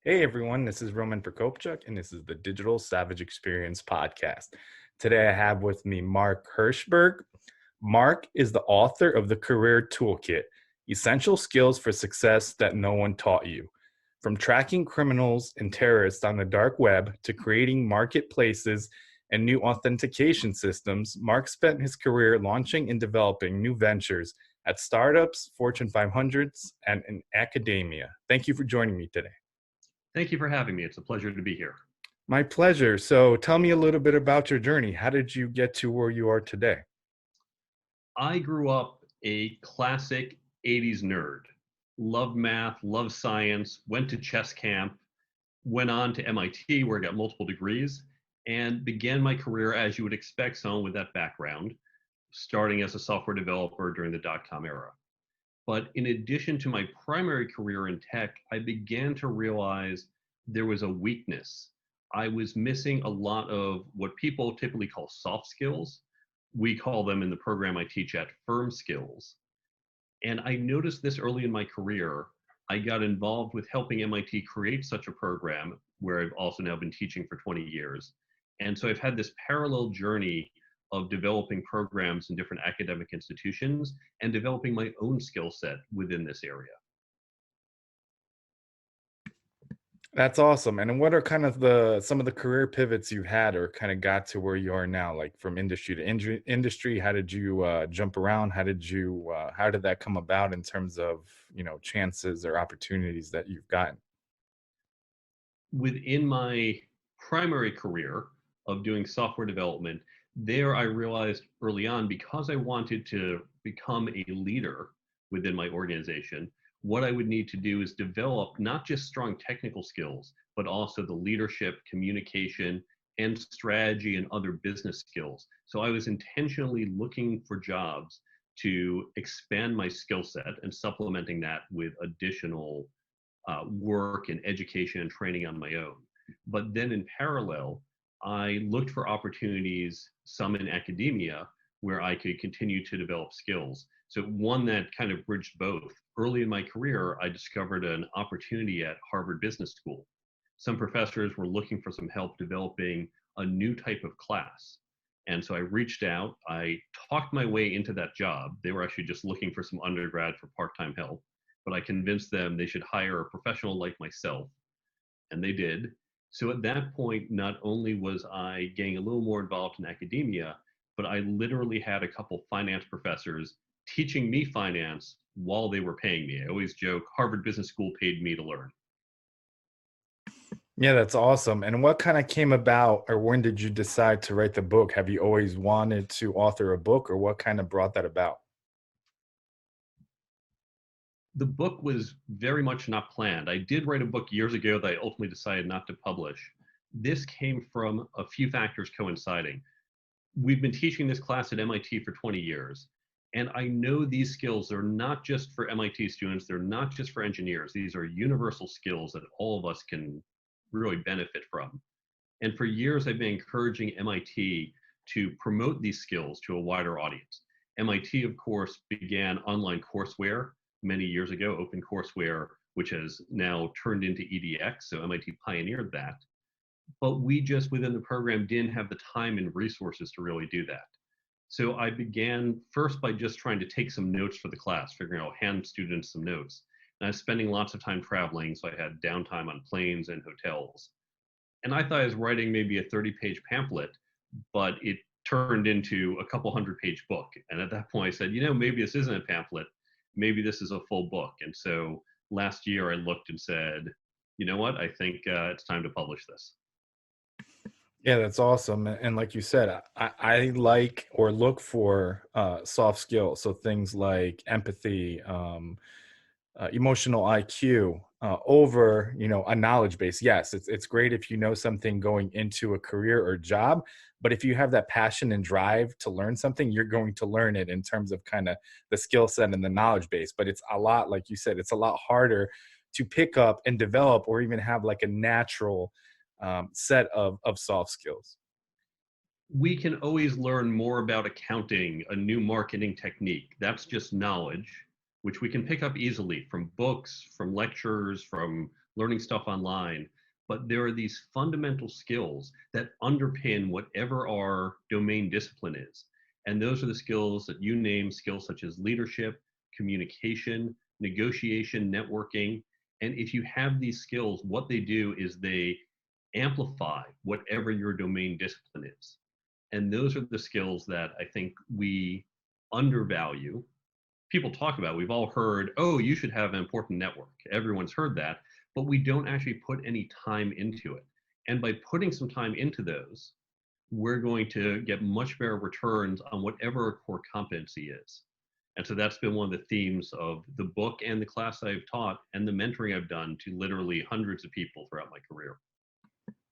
Hey everyone, this is Roman Prokopchuk, and this is the Digital Savage Experience podcast. Today I have with me Mark Herschberg. Mark is the author of the Career Toolkit, Essential Skills for Success That No One Taught You. From tracking criminals and terrorists on the dark web to creating marketplaces and new authentication systems, Mark spent his career launching and developing new ventures at startups, Fortune 500s, and in academia. Thank you for joining me today. Thank you for having me. It's a pleasure to be here. My pleasure. So tell me a little bit about your journey. How did you get to where you are today? I grew up a classic 80s nerd. Loved math, loved science, went to chess camp, went on to MIT where I got multiple degrees, and began my career as you would expect someone with that background, starting as a software developer during the dot-com era. But in addition to my primary career in tech, I began to realize there was a weakness. I was missing a lot of what people typically call soft skills. We call them in the program I teach at firm skills. And I noticed this early in my career. I got involved with helping MIT create such a program where I've also now been teaching for 20 years. And so I've had this parallel journey of developing programs in different academic institutions and developing my own skill set within this area. That's awesome. And what are kind of the some of the career pivots you had or kind of got to where you are now, like from industry to industry? How did you jump around? How did that come about in terms of, chances or opportunities that you've gotten? Within my primary career of doing software development, there I realized early on because I wanted to become a leader within my organization, what I would need to do is develop not just strong technical skills, but also the leadership, communication, and strategy and other business skills. So I was intentionally looking for jobs to expand my skill set and supplementing that with additional work and education and training on my own. But then in parallel, I looked for opportunities, some in academia, where I could continue to develop skills. So one that kind of bridged both. Early in my career, I discovered an opportunity at Harvard Business School. Some professors were looking for some help developing a new type of class. And so I reached out, I talked my way into that job. They were actually just looking for some undergrad for part-time help, but I convinced them they should hire a professional like myself, and they did. So at that point, not only was I getting a little more involved in academia, but I literally had a couple finance professors teaching me finance while they were paying me. I always joke, Harvard Business School paid me to learn. Yeah, that's awesome. And what kind of came about, or when did you decide to write the book? Have you always wanted to author a book, or what kind of brought that about? The book was very much not planned. I did write a book years ago that I ultimately decided not to publish. This came from a few factors coinciding. We've been teaching this class at MIT for 20 years. And I know these skills are not just for MIT students, they're not just for engineers. These are universal skills that all of us can really benefit from. And for years, I've been encouraging MIT to promote these skills to a wider audience. MIT, of course, began online courseware many years ago, open courseware, which has now turned into EDX. So MIT pioneered that. But we just within the program didn't have the time and resources to really do that. So I began first by just trying to take some notes for the class, figuring out hand students some notes. And I was spending lots of time traveling, so I had downtime on planes and hotels. And I thought I was writing maybe a 30-page pamphlet, but it turned into a couple hundred-page book. And at that point, I said, maybe this isn't a pamphlet. Maybe this is a full book. And so last year, I looked and said, you know what? I think it's time to publish this. Yeah, that's awesome. And like you said, I like or look for soft skills. So things like empathy, emotional IQ over, a knowledge base. Yes, it's great if you know something going into a career or job, but if you have that passion and drive to learn something, you're going to learn it in terms of kind of the skill set and the knowledge base. But it's a lot, like you said, it's a lot harder to pick up and develop or even have like a natural set of soft skills. We can always learn more about accounting, a new marketing technique. That's just knowledge, which we can pick up easily from books, from lectures, from learning stuff online. But there are these fundamental skills that underpin whatever our domain discipline is. And those are the skills that you name, skills such as leadership, communication, negotiation, networking. And if you have these skills, what they do is they amplify whatever your domain discipline is. And those are the skills that I think we undervalue. People talk about, we've all heard, oh, you should have an important network. Everyone's heard that, but we don't actually put any time into it. And by putting some time into those, we're going to get much better returns on whatever our core competency is. And so that's been one of the themes of the book and the class I've taught and the mentoring I've done to literally hundreds of people throughout my career.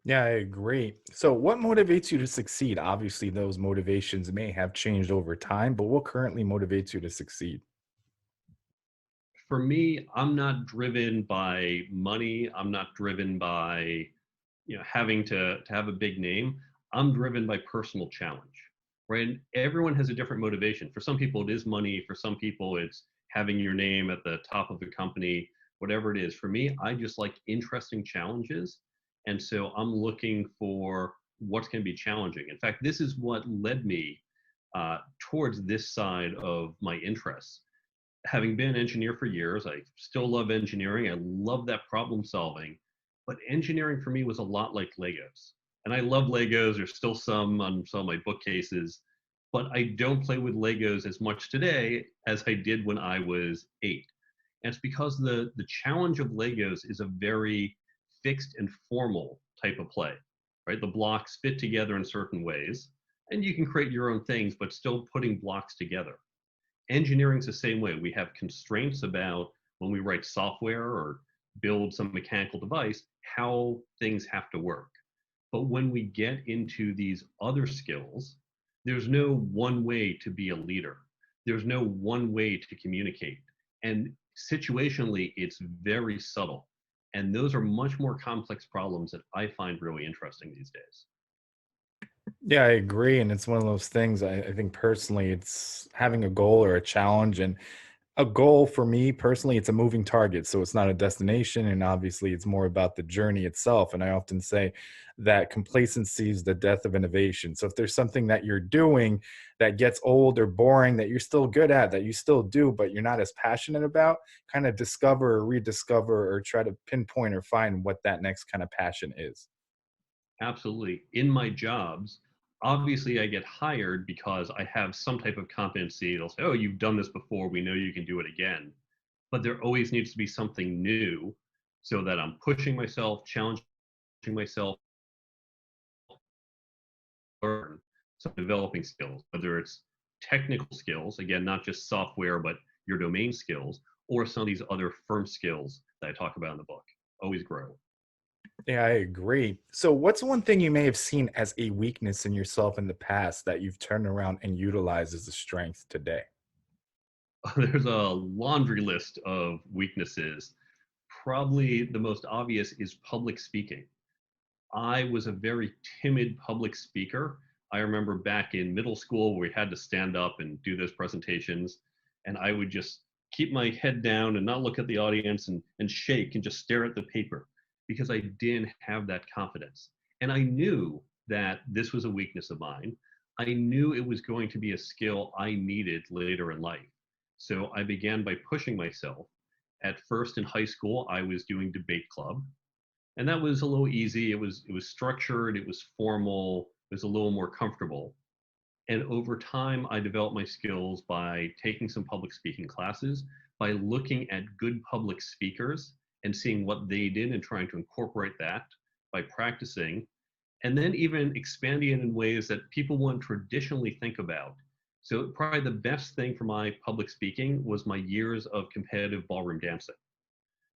Yeah, I agree. So, what motivates you to succeed? Obviously, those motivations may have changed over time, but what currently motivates you to succeed? For me, I'm not driven by money. I'm not driven by having to have a big name. I'm driven by personal challenge, right? And everyone has a different motivation. For some people, it is money. For some people, it's having your name at the top of the company, whatever it is. For me, I just like interesting challenges. And so I'm looking for what's going to be challenging. In fact, this is what led me towards this side of my interests. Having been an engineer for years, I still love engineering. I love that problem solving. But engineering for me was a lot like Legos. And I love Legos. There's still some on some of my bookcases. But I don't play with Legos as much today as I did when I was 8. And it's because the challenge of Legos is a very fixed and formal type of play, right? The blocks fit together in certain ways. And you can create your own things, but still putting blocks together. Engineering's the same way. We have constraints about when we write software or build some mechanical device, how things have to work. But when we get into these other skills, there's no one way to be a leader. There's no one way to communicate. And situationally, it's very subtle. And those are much more complex problems that I find really interesting these days. Yeah, I agree. And it's one of those things I think personally, it's having a goal or a challenge. And a goal for me personally, it's a moving target. So it's not a destination. And obviously, it's more about the journey itself. And I often say that complacency is the death of innovation. So if there's something that you're doing that gets old or boring that you're still good at, that you still do, but you're not as passionate about, kind of discover or rediscover or try to pinpoint or find what that next kind of passion is. Absolutely. In my jobs, obviously I get hired because I have some type of competency. They'll say, oh, you've done this before. We know you can do it again. But there always needs to be something new so that I'm pushing myself, challenging myself, learn. So developing skills, whether it's technical skills, again, not just software, but your domain skills, or some of these other firm skills that I talk about in the book. Always grow. Yeah, I agree. So, what's one thing you may have seen as a weakness in yourself in the past that you've turned around and utilized as a strength today? There's a laundry list of weaknesses. Probably the most obvious is public speaking. I was a very timid public speaker. I remember back in middle school where we had to stand up and do those presentations, and I would just keep my head down and not look at the audience and shake and just stare at the paper because I didn't have that confidence. And I knew that this was a weakness of mine. I knew it was going to be a skill I needed later in life. So I began by pushing myself. At first in high school, I was doing debate club, and that was a little easy. It was structured, it was formal, it was a little more comfortable. And over time, I developed my skills by taking some public speaking classes, by looking at good public speakers and seeing what they did and trying to incorporate that, by practicing, and then even expanding it in ways that people wouldn't traditionally think about. So probably the best thing for my public speaking was my years of competitive ballroom dancing.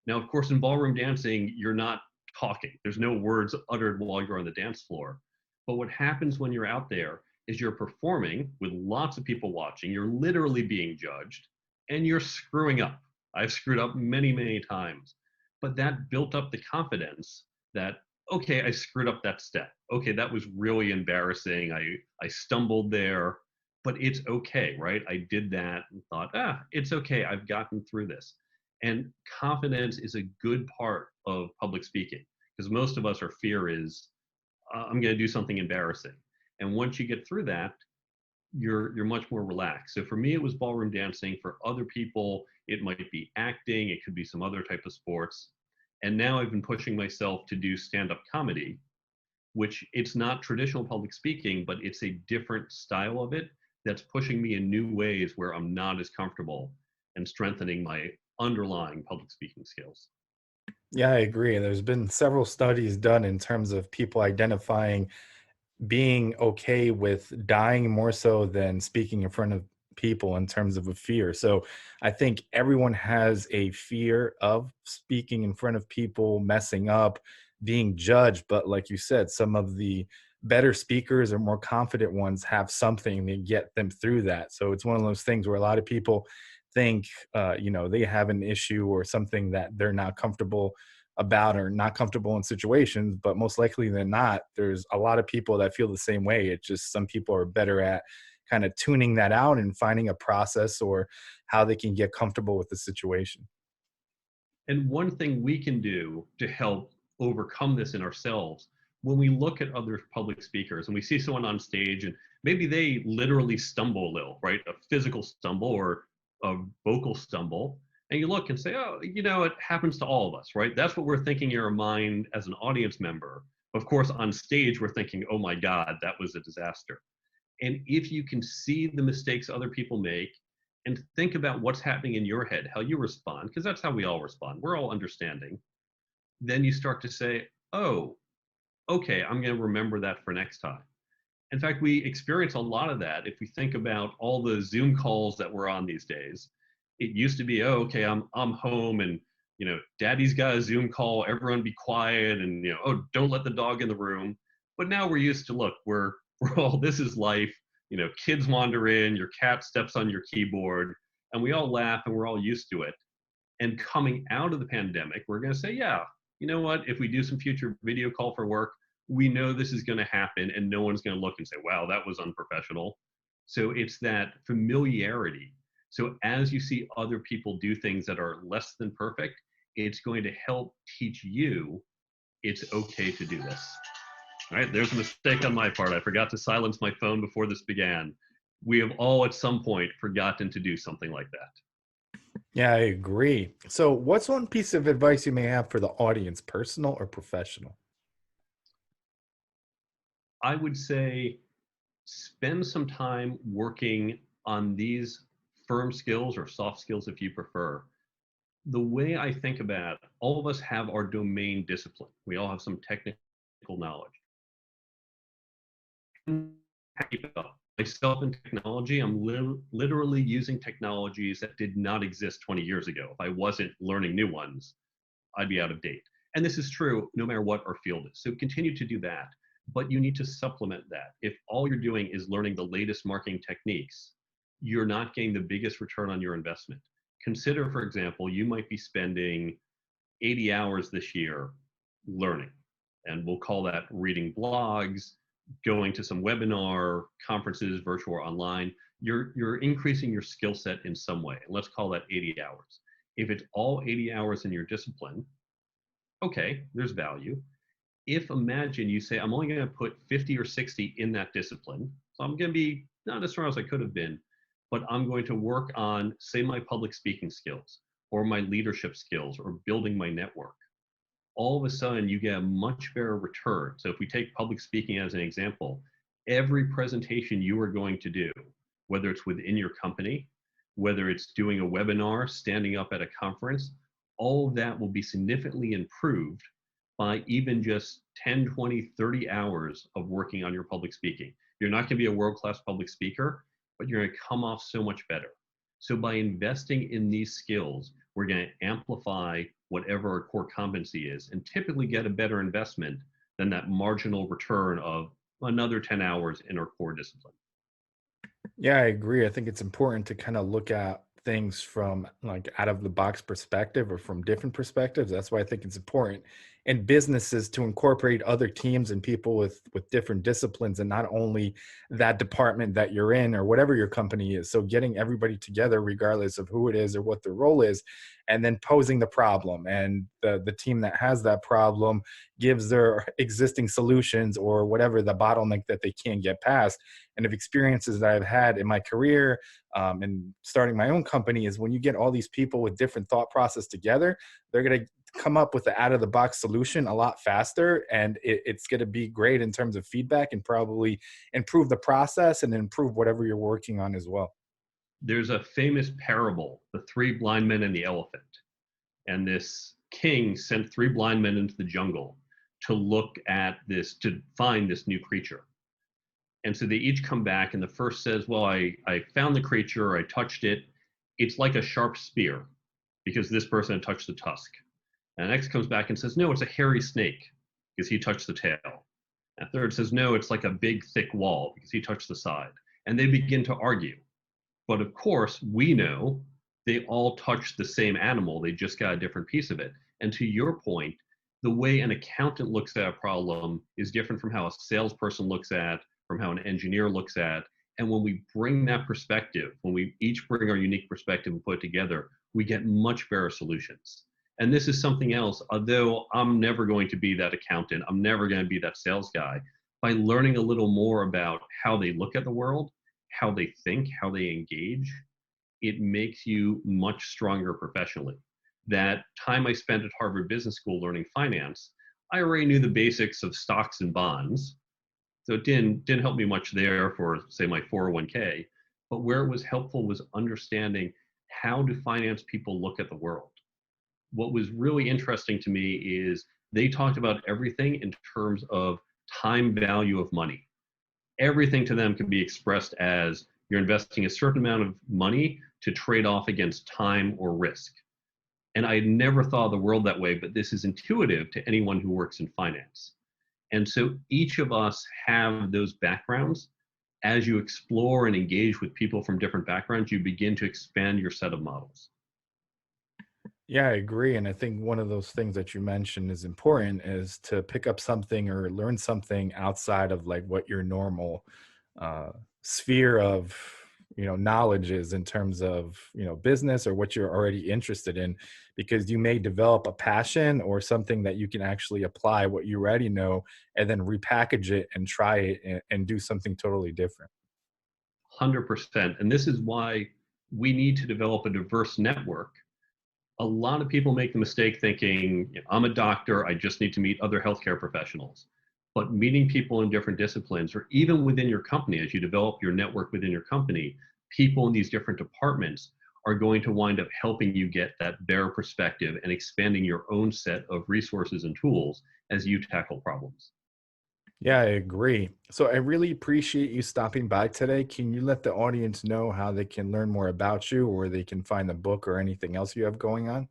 Now, of course, in ballroom dancing, you're not talking. There's no words uttered while you're on the dance floor. But what happens when you're out there is you're performing with lots of people watching. You're literally being judged and you're screwing up. I've screwed up many, many times. But that built up the confidence that, okay, I screwed up that step. Okay, that was really embarrassing. I stumbled there, but it's okay, right? I did that and thought, it's okay. I've gotten through this. And confidence is a good part of public speaking, because most of us, our fear is, I'm going to do something embarrassing. And once you get through that, you're much more relaxed. So for me, it was ballroom dancing. For other people, it might be acting. It could be some other type of sports. And now I've been pushing myself to do stand-up comedy, which it's not traditional public speaking, but it's a different style of it that's pushing me in new ways where I'm not as comfortable and strengthening my underlying public speaking skills. Yeah, I agree. There's been several studies done in terms of people identifying being okay with dying more so than speaking in front of people in terms of a fear. So I think everyone has a fear of speaking in front of people, messing up, being judged. But like you said, some of the better speakers or more confident ones have something to get them through that. So it's one of those things where a lot of people think, they have an issue or something that they're not comfortable about or not comfortable in situations, but most likely than not, there's a lot of people that feel the same way. It's just some people are better at kind of tuning that out and finding a process or how they can get comfortable with the situation. And one thing we can do to help overcome this in ourselves, when we look at other public speakers and we see someone on stage and maybe they literally stumble a little, right? A physical stumble or a vocal stumble. And you look and say, oh, it happens to all of us, right? That's what we're thinking in our mind as an audience member. Of course, on stage, we're thinking, oh my God, that was a disaster. And if you can see the mistakes other people make and think about what's happening in your head, how you respond, because that's how we all respond. We're all understanding. Then you start to say, oh, okay, I'm going to remember that for next time. In fact, we experience a lot of that if we think about all the Zoom calls that we're on these days. It used to be, oh, okay, I'm home and daddy's got a Zoom call, everyone be quiet and oh, don't let the dog in the room. But now we're used to, look, we're all, this is life. Kids wander in, your cat steps on your keyboard, and we all laugh and we're all used to it. And coming out of the pandemic, we're going to say, yeah, you know what? If we do some future video call for work, we know this is going to happen and no one's going to look and say, wow, that was unprofessional. So it's that familiarity. So as you see other people do things that are less than perfect, it's going to help teach you it's okay to do this. All right, there's a mistake on my part. I forgot to silence my phone before this began. We have all at some point forgotten to do something like that. Yeah, I agree. So, what's one piece of advice you may have for the audience, personal or professional? I would say spend some time working on these firm skills or soft skills if you prefer. The way I think about it, all of us have our domain discipline. We all have some technical knowledge. Myself in technology, I'm literally using technologies that did not exist 20 years ago. If I wasn't learning new ones, I'd be out of date. And this is true no matter what our field is. So continue to do that, but you need to supplement that. If all you're doing is learning the latest marketing techniques, you're not getting the biggest return on your investment. Consider, for example, you might be spending 80 hours this year learning, and we'll call that reading blogs, going to some webinar, conferences, virtual or online. You're increasing your skill set in some way. And let's call that 80 hours. If it's all 80 hours in your discipline, okay, there's value. If imagine you say, I'm only going to put 50 or 60 in that discipline, so I'm going to be not as strong as I could have been, but I'm going to work on, say, my public speaking skills or my leadership skills or building my network. All of a sudden you get a much better return. So if we take public speaking as an example, every presentation you are going to do, whether it's within your company, whether it's doing a webinar, standing up at a conference, all of that will be significantly improved by even just 10, 20, 30 hours of working on your public speaking. You're not going to be a world-class public speaker, but you're going to come off so much better. So by investing in these skills, we're going to amplify whatever our core competency is and typically get a better investment than that marginal return of another 10 hours in our core discipline. Yeah, I agree. I think it's important to kind of look at things from like out of the box perspective or from different perspectives. That's why I think it's important in businesses to incorporate other teams and people with different disciplines and not only that department that you're in or whatever your company is. So getting everybody together regardless of who it is or what their role is and then posing the problem. And the team that has that problem gives their existing solutions or whatever the bottleneck that they can't get past. And of experiences that I've had in my career and starting my own company is when you get all these people with different thought process together, they're going to come up with an out of the box solution a lot faster, and it's going to be great in terms of feedback and probably improve the process and improve whatever you're working on as well. There's a famous parable, the three blind men and the elephant. And this king sent three blind men into the jungle to look at this, to find this new creature. And so they each come back, and the first says, well, I found the creature, I touched it. It's like a sharp spear because this person had touched the tusk. And the next comes back and says, no, it's a hairy snake because he touched the tail. And third says, no, it's like a big, thick wall because he touched the side. And they begin to argue. But of course, we know they all touched the same animal. They just got a different piece of it. And to your point, the way an accountant looks at a problem is different from how a salesperson looks at, from how an engineer looks at. And when we bring that perspective, when we each bring our unique perspective and put it together, we get much better solutions. And this is something else, although I'm never going to be that accountant, I'm never going to be that sales guy, by learning a little more about how they look at the world, how they think, how they engage, it makes you much stronger professionally. That time I spent at Harvard Business School learning finance, I already knew the basics of stocks and bonds. So it didn't help me much there for, say, my 401k. But where it was helpful was understanding how do finance people look at the world. What was really interesting to me is they talked about everything in terms of time value of money. Everything to them can be expressed as you're investing a certain amount of money to trade off against time or risk. And I had never thought of the world that way, but this is intuitive to anyone who works in finance. And so each of us have those backgrounds. As you explore and engage with people from different backgrounds, you begin to expand your set of models. Yeah, I agree. And I think one of those things that you mentioned is important is to pick up something or learn something outside of like what your normal uh, sphere of, knowledge is in terms of, business or what you're already interested in, because you may develop a passion or something that you can actually apply what you already know and then repackage it and try it and do something totally different. 100%. And this is why we need to develop a diverse network. A lot of people make the mistake thinking, I'm a doctor, I just need to meet other healthcare professionals. But meeting people in different disciplines, or even within your company, as you develop your network within your company, people in these different departments are going to wind up helping you get that better perspective and expanding your own set of resources and tools as you tackle problems. Yeah, I agree. So I really appreciate you stopping by today. Can you let the audience know how they can learn more about you or they can find the book or anything else you have going on?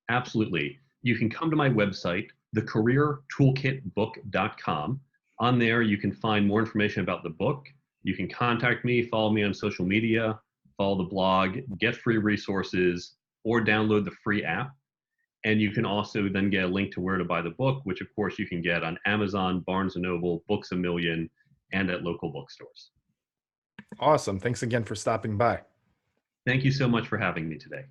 Absolutely. You can come to my website, thecareertoolkitbook.com. On there, you can find more information about the book. You can contact me, follow me on social media, follow the blog, get free resources, or download the free app. And you can also then get a link to where to buy the book, which of course you can get on Amazon, Barnes& Noble, Books A Million, and at local bookstores. Awesome. Thanks again for stopping by. Thank you so much for having me today.